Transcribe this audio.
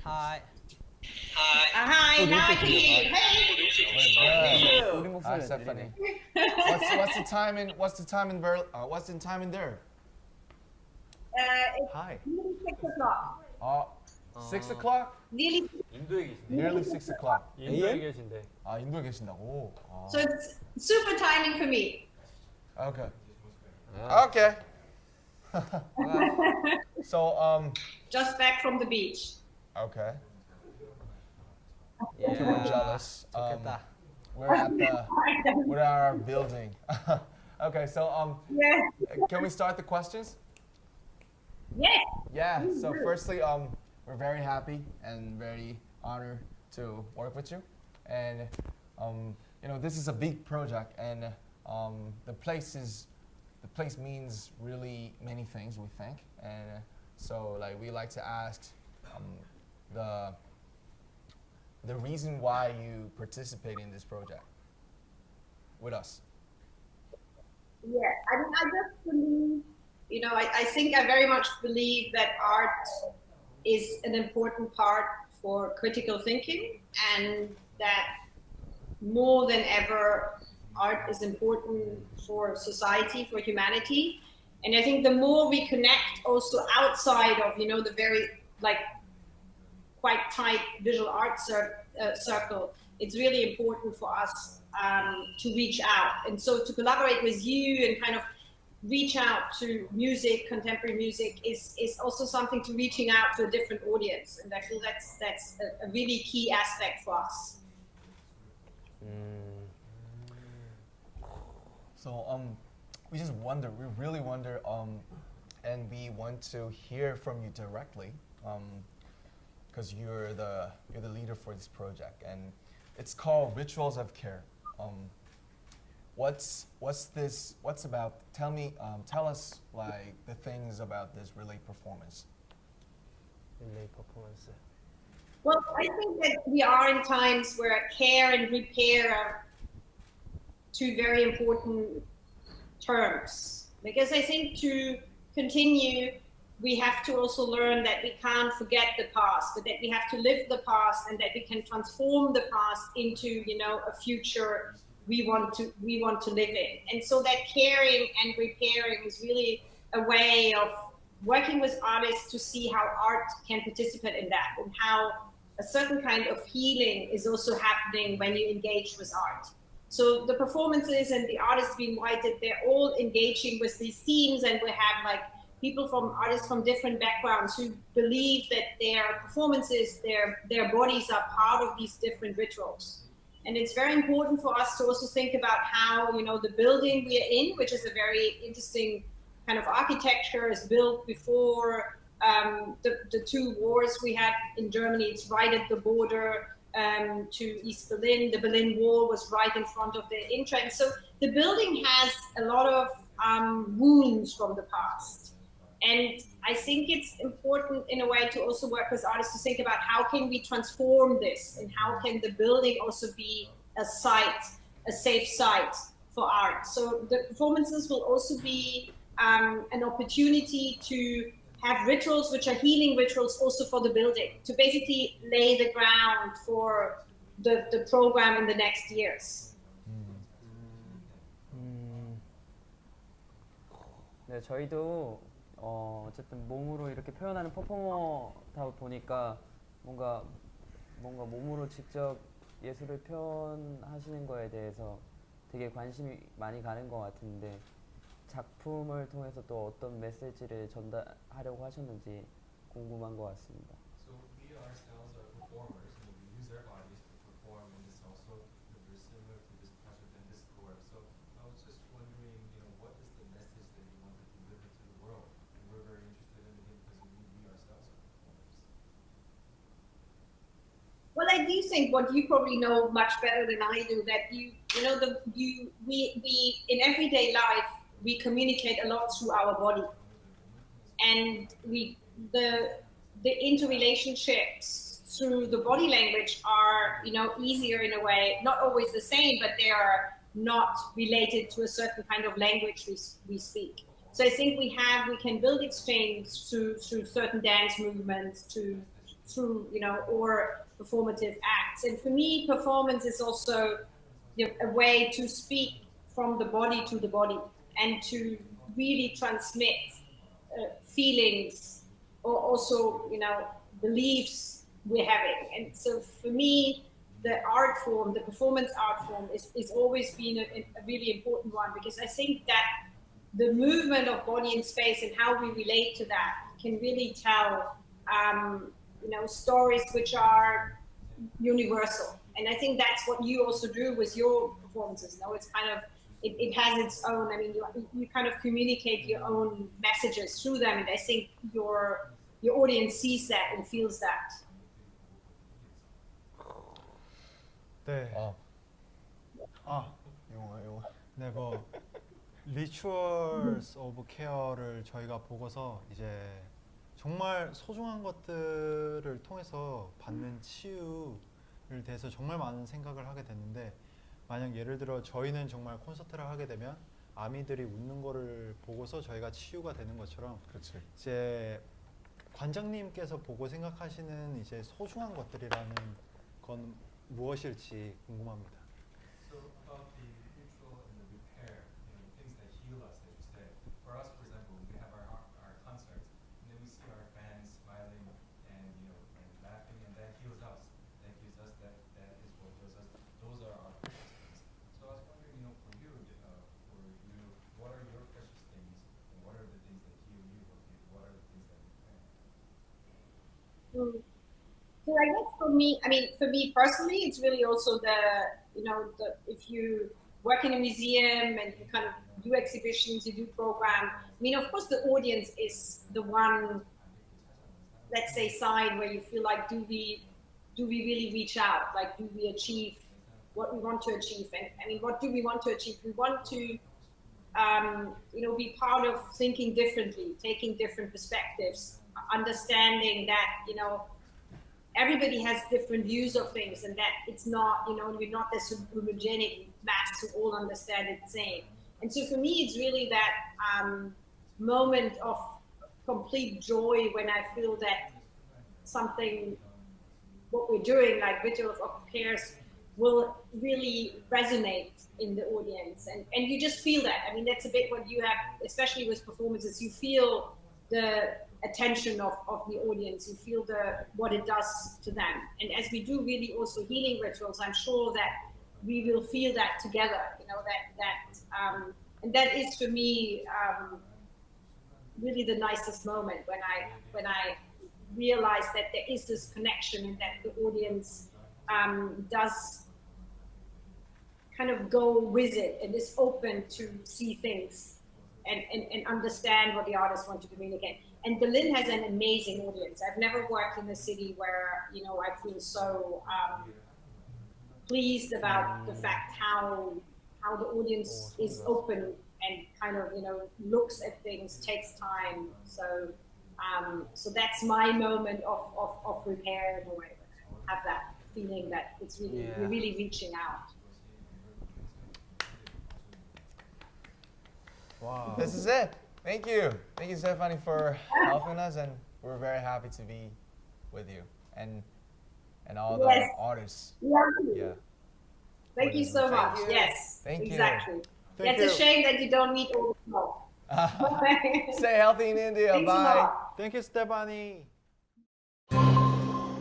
Hi. Hi, now I can hear you. Hey. 우리 목소리 Hi, Stephanie. What's the time in Berlin? What's the time in there? It's Hi. nearly 6 o'clock. 6 o'clock? Nearly, 인도에 계신데. Nearly 6 o'clock. 인도에 계신데. 인도에 계신다고? so it's super timing for me. Okay. 아, Okay. So Just back from the beach. okay. 예. We're jealous. 좋겠다. We're at our building. Okay, so Yes. can we start the questions? Yes. Yeah. So firstly, we're very happy and very honored to work with you, and this is a big project, and the place means really many things, we think, and so like we like to ask the reason why you participate in this project with us. Yeah. I mean, I just believe, I think I very much believe that art is an important part for critical thinking, and that more than ever, art is important for society, for humanity. And I think the more we connect also outside of, the very quite tight visual art circle, it's really important for us to reach out. And so to collaborate with you and kind of reach out to music, contemporary music, is also something to reaching out to a different audience. And I feel that's a really key aspect for us. So we really wonder, and we want to hear from you directly, because you're the leader for this project, and it's called Rituals of Care. What's about? Tell us like the things about this relay performance. 릴레이 퍼포먼스. Well, I think that we are in times where care and repair are two very important terms. Because I think to continue, we have to also learn that we can't forget the past, but that we have to live the past, and that we can transform the past into, a future we want to live in. And so that caring and repairing is really a way of working with artists to see how art can participate in that, and how a certain kind of healing is also happening when you engage with art. So the performances and the artists being invited, they're all engaging with these themes, and we have artists from different backgrounds who believe that their performances, their bodies are part of these different rituals. And it's very important for us to also think about how, the building we are in, which is a very interesting kind of architecture, is built before the two wars we had in Germany. It's right at the border to East Berlin. The Berlin Wall was right in front of the entrance. So the building has a lot of wounds from the past. And I think it's important in a way to also work with artists to think about how can we transform this, and how can the building also be a safe site for art. So the performances will also be an opportunity to have rituals which are healing rituals also for the building, to basically lay the ground for the program in the next years. 네, 저희도 어쨌든 몸으로 이렇게 표현하는 퍼포머다 보니까 뭔가 몸으로 직접 예술을 표현하시는 거에 대해서 되게 관심이 많이 가는 것 같은데, 작품을 통해서 또 어떤 메시지를 전달하려고 하셨는지 궁금한 것 같습니다. So we ourselves are performers, and we use our bodies to perform, and it's also very similar to this project and this work. So I was just wondering, what is the message that you want to deliver to the world? And we're very interested in it because we ourselves are performers. Well, I do think what you probably know much better than I do, that we in everyday life, we communicate a lot through our body, and the interrelationships through the body language are easier in a way, not always the same, but they are not related to a certain kind of language we speak. So I think we can build exchange through certain dance movements, through, or performative acts. And for me, performance is also a way to speak from the body to the body and to really transmit feelings or also, beliefs we're having. And so for me, the art form, the performance art form is always been a really important one, because I think that the movement of body in space and how we relate to that can really tell, stories which are universal. And I think that's what you also do with your performances. It's kind of, it has its own, I mean, you kind of communicate your own messages through them. And I think your audience sees that and feels that. 네. 아, 영어. 네, 뭐 리추얼스 오브 케어를 저희가 보고서 이제 정말 소중한 것들을 통해서 받는 치유를 대해서 정말 많은 생각을 하게 됐는데, 만약 예를 들어 저희는 정말 콘서트를 하게 되면 아미들이 웃는 거를 보고서 저희가 치유가 되는 것처럼, 그렇지. 이제 관장님께서 보고 생각하시는 이제 소중한 것들이라는 건 무엇일지 궁금합니다. So about the ritual and the repair, things that heal us, that you say. For us, for example, we have our concerts, and then we see our fans smiling and and laughing, and that heals us. That gives us that is what heals us. Those are our precious things. So I was wondering, for you, what are your precious things, and what are the things that heal you? What are the things that repair? So I guess for me personally, it's really also if you work in a museum and you kind of do exhibitions, you do program. I mean, of course, the audience is the one, let's say, side where you feel like, do we really reach out? Like, do we achieve what we want to achieve? And I mean, what do we want to achieve? We want to, be part of thinking differently, taking different perspectives, understanding that, everybody has different views of things, and that it's not, we're not this homogenic mass who all understand it the same. And so for me, it's really that moment of complete joy when I feel that something, what we're doing, like Ritual of Pairs, will really resonate in the audience. And you just feel that. I mean, that's a bit what you have, especially with performances, you feel the attention of the audience, you feel what it does to them. And as we do really also healing rituals, I'm sure that we will feel that together, and that is for me really the nicest moment when I realize that there is this connection and that the audience does kind of go with it and is open to see things and understand what the artists want to communicate. And Berlin has an amazing audience. I've never worked in a city where, I feel so pleased about the fact how the audience is open and kind of, looks at things, takes time. So so that's my moment of repair in a way. I have that feeling that it's really, we're really reaching out. Wow. This is it. Thank you, Stephanie, for helping us, and we're very happy to be with you and all the artists. Yeah. Thank you so much. Thank you. Yes. Thank you. Exactly. Thank It's you. a shame that you don't meet all the smoke. Stay healthy in India. Thanks a Bye. lot. Thank you, Stephanie.